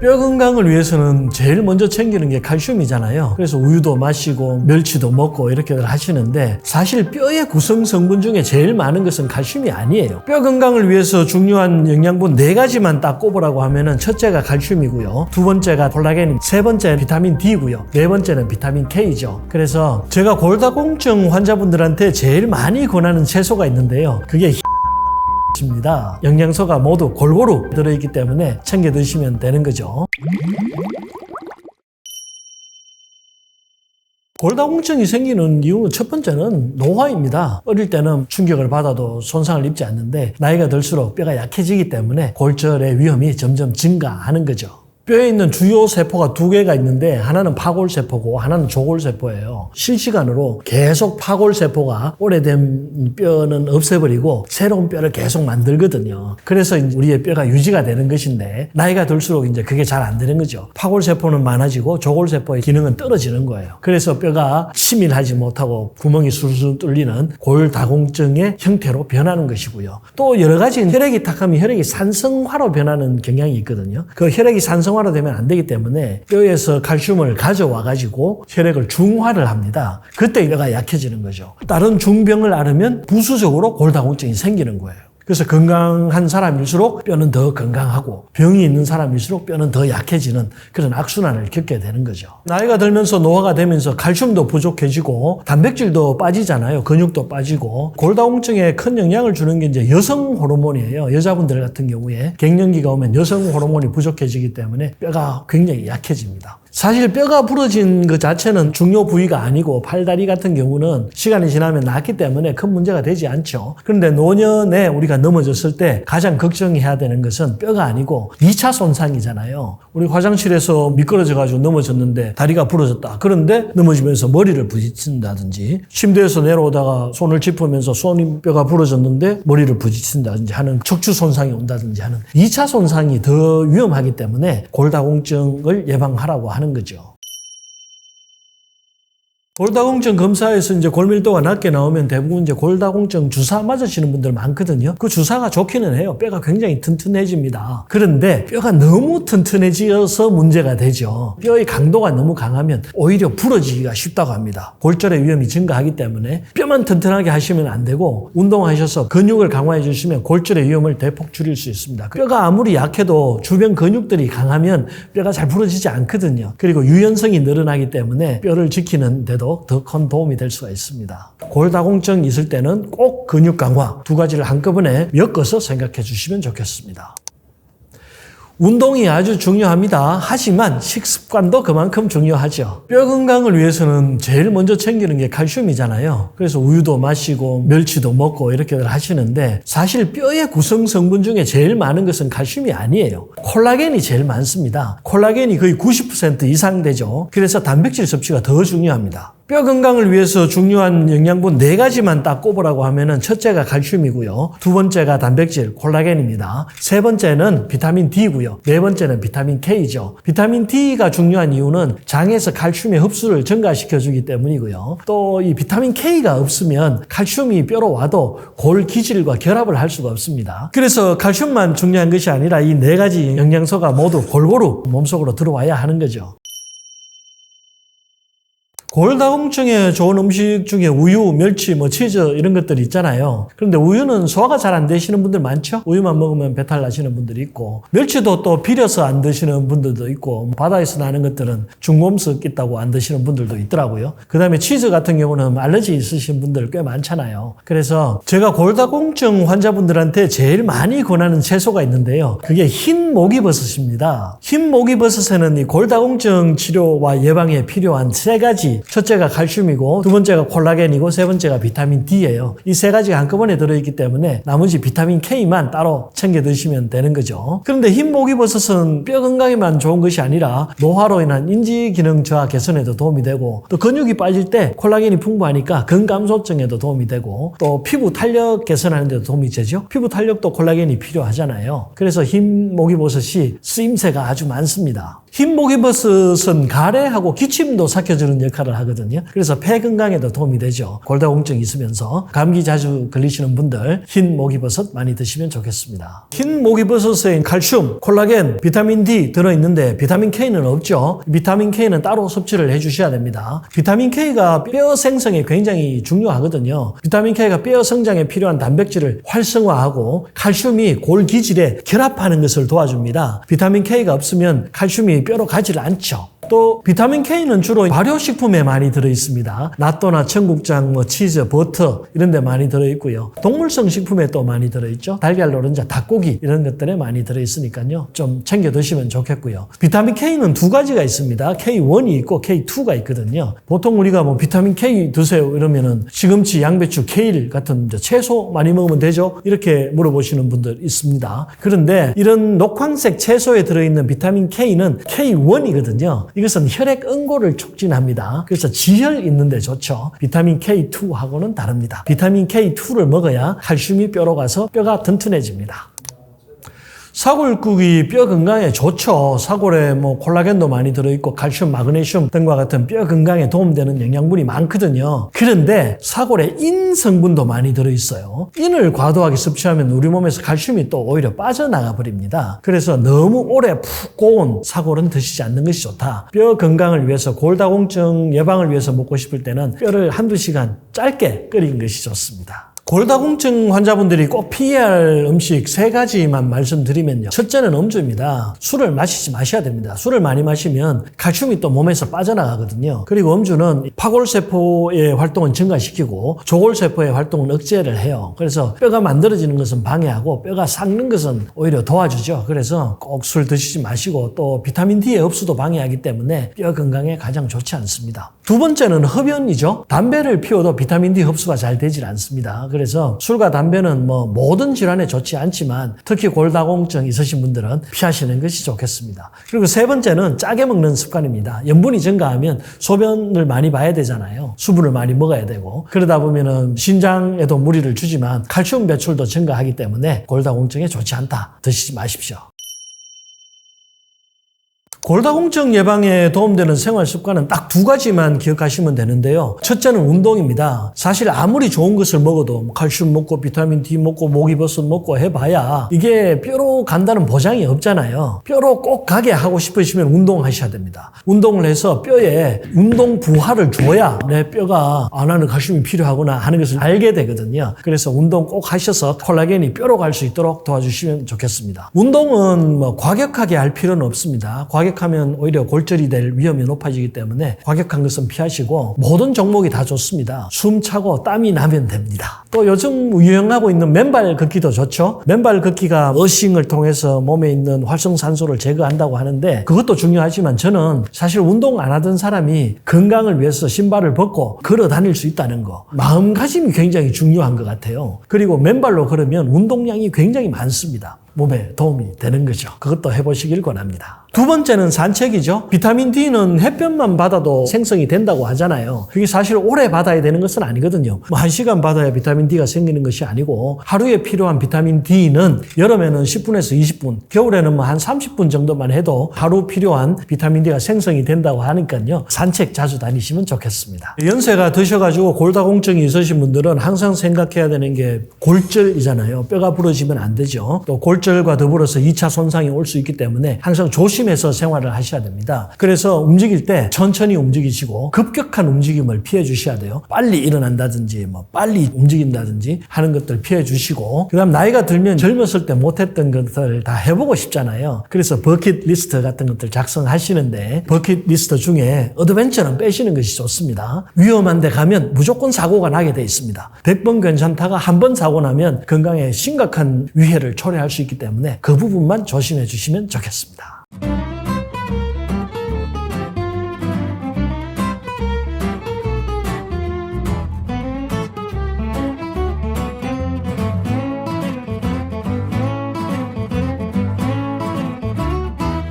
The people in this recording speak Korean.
뼈 건강을 위해서는 제일 먼저 챙기는 게 칼슘이잖아요. 그래서 우유도 마시고 멸치도 먹고 이렇게들 하시는데 사실 뼈의 구성 성분 중에 제일 많은 것은 칼슘이 아니에요. 뼈 건강을 위해서 중요한 영양분 4가지만 딱 꼽으라고 하면은 첫째가 칼슘이고요. 두 번째가 콜라겐, 세 번째 비타민 D고요. 네 번째는 비타민 K죠. 그래서 제가 골다공증 환자분들한테 제일 많이 권하는 채소가 있는데요. 그게 입니다. 영양소가 모두 골고루 들어있기 때문에 챙겨 드시면 되는 거죠. 골다공증이 생기는 이유는 첫 번째는 노화입니다. 어릴 때는 충격을 받아도 손상을 입지 않는데 나이가 들수록 뼈가 약해지기 때문에 골절의 위험이 점점 증가하는 거죠. 뼈에 있는 주요 세포가 2개가 있는데 하나는 파골세포고 하나는 조골세포예요. 실시간으로 계속 파골세포가 오래된 뼈는 없애버리고 새로운 뼈를 계속 만들거든요. 그래서 우리의 뼈가 유지가 되는 것인데 나이가 들수록 이제 그게 잘 안 되는 거죠. 파골세포는 많아지고 조골세포의 기능은 떨어지는 거예요. 그래서 뼈가 치밀하지 못하고 구멍이 술술 뚫리는 골다공증의 형태로 변하는 것이고요. 또 여러 가지 혈액이 탁하면 혈액이 산성화로 변하는 경향이 있거든요. 그 혈액이 산성화로 되면 안 되기 때문에 뼈에서 칼슘을 가져와 가지고 혈액을 중화를 합니다. 그때 뼈가 약해지는 거죠. 다른 중병을 앓으면 부수적으로 골다공증이 생기는 거예요. 그래서 건강한 사람일수록 뼈는 더 건강하고 병이 있는 사람일수록 뼈는 더 약해지는 그런 악순환을 겪게 되는 거죠. 나이가 들면서 노화가 되면서 칼슘도 부족해지고 단백질도 빠지잖아요. 근육도 빠지고 골다공증에 큰 영향을 주는 게 이제 여성 호르몬이에요. 여자분들 같은 경우에 갱년기가 오면 여성 호르몬이 부족해지기 때문에 뼈가 굉장히 약해집니다. 사실 뼈가 부러진 것 자체는 중요 부위가 아니고 팔다리 같은 경우는 시간이 지나면 낫기 때문에 큰 문제가 되지 않죠. 그런데 노년에 우리가 넘어졌을 때 가장 걱정해야 되는 것은 뼈가 아니고 2차 손상이잖아요. 우리 화장실에서 미끄러져가지고 넘어졌는데 다리가 부러졌다. 그런데 넘어지면서 머리를 부딪힌다든지 침대에서 내려오다가 손을 짚으면서 뼈가 부러졌는데 머리를 부딪힌다든지 하는 척추 손상이 온다든지 하는 2차 손상이 더 위험하기 때문에 골다공증을 예방하라고 하는 거죠. 골다공증 검사에서 이제 골밀도가 낮게 나오면 대부분 이제 골다공증 주사 맞으시는 분들 많거든요. 그 주사가 좋기는 해요. 뼈가 굉장히 튼튼해집니다. 그런데 뼈가 너무 튼튼해져서 문제가 되죠. 뼈의 강도가 너무 강하면 오히려 부러지기가 쉽다고 합니다. 골절의 위험이 증가하기 때문에 뼈만 튼튼하게 하시면 안 되고 운동하셔서 근육을 강화해 주시면 골절의 위험을 대폭 줄일 수 있습니다. 뼈가 아무리 약해도 주변 근육들이 강하면 뼈가 잘 부러지지 않거든요. 그리고 유연성이 늘어나기 때문에 뼈를 지키는 데도 더 큰 도움이 될 수가 있습니다. 골다공증 있을 때는 꼭 근육 강화 2가지를 한꺼번에 엮어서 생각해 주시면 좋겠습니다. 운동이 아주 중요합니다. 하지만 식습관도 그만큼 중요하죠. 뼈 건강을 위해서는 제일 먼저 챙기는 게 칼슘이잖아요. 그래서 우유도 마시고 멸치도 먹고 이렇게들 하시는데 사실 뼈의 구성 성분 중에 제일 많은 것은 칼슘이 아니에요. 콜라겐이 제일 많습니다. 콜라겐이 거의 90% 이상 되죠. 그래서 단백질 섭취가 더 중요합니다. 뼈 건강을 위해서 중요한 영양분 4가지만 딱 꼽으라고 하면은 첫째가 칼슘이고요. 두 번째가 단백질, 콜라겐입니다. 세 번째는 비타민 D고요. 네 번째는 비타민 K죠. 비타민 D가 중요한 이유는 장에서 칼슘의 흡수를 증가시켜주기 때문이고요. 또 이 비타민 K가 없으면 칼슘이 뼈로 와도 골 기질과 결합을 할 수가 없습니다. 그래서 칼슘만 중요한 것이 아니라 이 4가지 영양소가 모두 골고루 몸속으로 들어와야 하는 거죠. 골다공증에 좋은 음식 중에 우유, 멸치, 치즈 이런 것들이 있잖아요. 그런데 우유는 소화가 잘 안 되시는 분들 많죠? 우유만 먹으면 배탈 나시는 분들이 있고 멸치도 또 비려서 안 드시는 분들도 있고 바다에서 나는 것들은 중금속 있다고 안 드시는 분들도 있더라고요. 그 다음에 치즈 같은 경우는 알러지 있으신 분들 꽤 많잖아요. 그래서 제가 골다공증 환자분들한테 제일 많이 권하는 채소가 있는데요. 그게 흰 목이버섯입니다. 흰 목이버섯에는 이 골다공증 치료와 예방에 필요한 3가지 첫째가 칼슘이고 두 번째가 콜라겐이고 세 번째가 비타민 D예요. 이 3가지가 한꺼번에 들어있기 때문에 나머지 비타민 K만 따로 챙겨 드시면 되는 거죠. 그런데 흰 목이버섯은 뼈 건강에만 좋은 것이 아니라 노화로 인한 인지 기능 저하 개선에도 도움이 되고 또 근육이 빠질 때 콜라겐이 풍부하니까 근감소증에도 도움이 되고 또 피부 탄력 개선하는 데도 도움이 되죠. 피부 탄력도 콜라겐이 필요하잖아요. 그래서 흰 목이버섯이 쓰임새가 아주 많습니다. 흰 목이버섯은 가래하고 기침도 삭혀주는 역할을 하거든요. 그래서 폐 건강에도 도움이 되죠. 골다공증이 있으면서 감기 자주 걸리시는 분들 흰 목이버섯 많이 드시면 좋겠습니다. 흰 목이버섯에 칼슘, 콜라겐, 비타민 D 들어있는데 비타민 K는 없죠. 비타민 K는 따로 섭취를 해주셔야 됩니다. 비타민 K가 뼈 생성에 굉장히 중요하거든요. 비타민 K가 뼈 성장에 필요한 단백질을 활성화하고 칼슘이 골 기질에 결합하는 것을 도와줍니다. 비타민 K가 없으면 칼슘이 뼈로 가지를 않죠. 또 비타민 K는 주로 발효식품에 많이 들어있습니다. 낫또나 청국장, 치즈, 버터 이런 데 많이 들어있고요. 동물성 식품에 또 많이 들어있죠. 달걀, 노른자, 닭고기 이런 것들에 많이 들어있으니까요. 좀 챙겨 드시면 좋겠고요. 비타민 K는 두 가지가 있습니다. K1이 있고 K2가 있거든요. 보통 우리가 비타민 K 드세요 이러면은 시금치, 양배추, 케일 같은 채소 많이 먹으면 되죠? 이렇게 물어보시는 분들 있습니다. 그런데 이런 녹황색 채소에 들어있는 비타민 K는 K1이거든요. 이것은 혈액 응고를 촉진합니다. 그래서 지혈 있는데 좋죠. 비타민 K2하고는 다릅니다. 비타민 K2를 먹어야 칼슘이 뼈로 가서 뼈가 튼튼해집니다. 사골국이 뼈 건강에 좋죠. 사골에 콜라겐도 많이 들어있고 칼슘, 마그네슘 등과 같은 뼈 건강에 도움되는 영양분이 많거든요. 그런데 사골에 인 성분도 많이 들어있어요. 인을 과도하게 섭취하면 우리 몸에서 칼슘이 또 오히려 빠져나가 버립니다. 그래서 너무 오래 푹 고운 사골은 드시지 않는 것이 좋다. 뼈 건강을 위해서 골다공증 예방을 위해서 먹고 싶을 때는 뼈를 한두 시간 짧게 끓인 것이 좋습니다. 골다공증 환자분들이 꼭 피해야 할 음식 세 가지만 말씀드리면요. 첫째는 음주입니다. 술을 마셔야 됩니다. 술을 많이 마시면 칼슘이 또 몸에서 빠져나가거든요. 그리고 음주는 파골세포의 활동은 증가시키고 조골세포의 활동은 억제를 해요. 그래서 뼈가 만들어지는 것은 방해하고 뼈가 삭는 것은 오히려 도와주죠. 그래서 꼭 술 드시지 마시고 또 비타민 D의 흡수도 방해하기 때문에 뼈 건강에 가장 좋지 않습니다. 두 번째는 흡연이죠. 담배를 피워도 비타민 D 흡수가 잘 되질 않습니다. 그래서 술과 담배는 모든 질환에 좋지 않지만 특히 골다공증 있으신 분들은 피하시는 것이 좋겠습니다. 그리고 세 번째는 짜게 먹는 습관입니다. 염분이 증가하면 소변을 많이 봐야 되잖아요. 수분을 많이 먹어야 되고 그러다 보면은 신장에도 무리를 주지만 칼슘 배출도 증가하기 때문에 골다공증에 좋지 않다. 드시지 마십시오. 골다공증 예방에 도움되는 생활 습관은 딱 두 가지만 기억하시면 되는데요. 첫째는 운동입니다. 사실 아무리 좋은 것을 먹어도 칼슘 먹고 비타민 D 먹고 목이버섯 먹고 해봐야 이게 뼈로 간다는 보장이 없잖아요. 뼈로 꼭 가게 하고 싶으시면 운동하셔야 됩니다. 운동을 해서 뼈에 운동 부하를 줘야 내 뼈가 나는 칼슘이 필요하구나 하는 것을 알게 되거든요. 그래서 운동 꼭 하셔서 콜라겐이 뼈로 갈 수 있도록 도와주시면 좋겠습니다. 운동은 과격하게 할 필요는 없습니다. 과격하면 오히려 골절이 될 위험이 높아지기 때문에 과격한 것은 피하시고 모든 종목이 다 좋습니다. 숨 차고 땀이 나면 됩니다. 또 요즘 유행하고 있는 맨발 걷기도 좋죠. 맨발 걷기가 어싱을 통해서 몸에 있는 활성산소를 제거한다고 하는데 그것도 중요하지만 저는 사실 운동 안 하던 사람이 건강을 위해서 신발을 벗고 걸어 다닐 수 있다는 거 마음가짐이 굉장히 중요한 것 같아요. 그리고 맨발로 걸으면 운동량이 굉장히 많습니다. 몸에 도움이 되는 거죠. 그것도 해보시길 권합니다. 두 번째는 산책이죠. 비타민 D는 햇볕만 받아도 생성이 된다고 하잖아요. 그게 사실 오래 받아야 되는 것은 아니거든요. 1시간 받아야 비타민 D가 생기는 것이 아니고 하루에 필요한 비타민 D는 여름에는 10분에서 20분, 겨울에는 한 30분 정도만 해도 하루 필요한 비타민 D가 생성이 된다고 하니까요. 산책 자주 다니시면 좋겠습니다. 연세가 드셔가지고 골다공증이 있으신 분들은 항상 생각해야 되는 게 골절이잖아요. 뼈가 부러지면 안 되죠. 또 골절과 더불어서 2차 손상이 올 수 있기 때문에 항상 조심해서 생활을 하셔야 됩니다. 그래서 움직일 때 천천히 움직이시고 급격한 움직임을 피해 주셔야 돼요. 빨리 일어난다든지 빨리 움직인다든지 하는 것들 피해 주시고 그다음 나이가 들면 젊었을 때 못했던 것들 다 해보고 싶잖아요. 그래서 버킷리스트 같은 것들 작성하시는데 버킷리스트 중에 어드벤처는 빼시는 것이 좋습니다. 위험한 데 가면 무조건 사고가 나게 돼 있습니다. 100번 괜찮다가 한 번 사고 나면 건강에 심각한 위해를 초래할 수 있기 때문에 그 부분만 조심해 주시면 좋겠습니다.